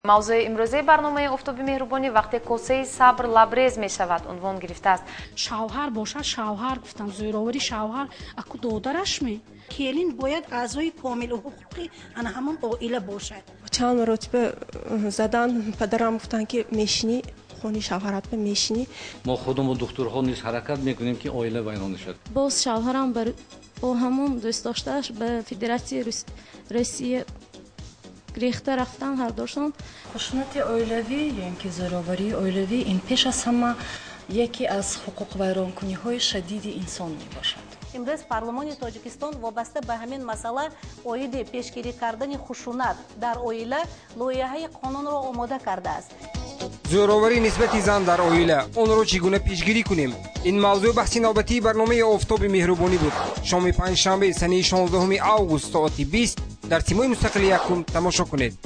موضوع امروزی برنامه افتاب مهربانی وقتی کاسه صبر لبریز می شود عنوان گرفته است. شوهر باشد شوهر گفتم زوراوری شوهر اكو دادرش می کلین باید اعضای کامل و حقوقی انا همون عائله باشد. چند مرتبه زدن پدرم گفتن که میشینی خونی شوهرت به میشینی. ما خودمون دکترها نیز حرکت میکنیم که عائله ویران شد. باز شوهرم با همون دوست داشتهش به فدراسیون روسیه گریخته رفتن هر دوشون. خشونت عائلوی یا اینکه زوراوری عائلوی این پیش از همه یکی از حقوق ویرانکنی های شدید انسان می باشد. امروز پارلمان تاجیکستان وابسته به همین مسئله اوید پیشگیری کردن خشونت در عائله لایحه قانون را آماده کرده است. زوراوری نسبت زن در عائله اون رو چگونه پیشگیری کنیم؟ این موضوع بحث نوبتی برنامه آفتاب مهربانی بود. شام پنجشنبه سنه 16 آگوست ساعت 20 در سیمای مستقل یکم تماشا کنید.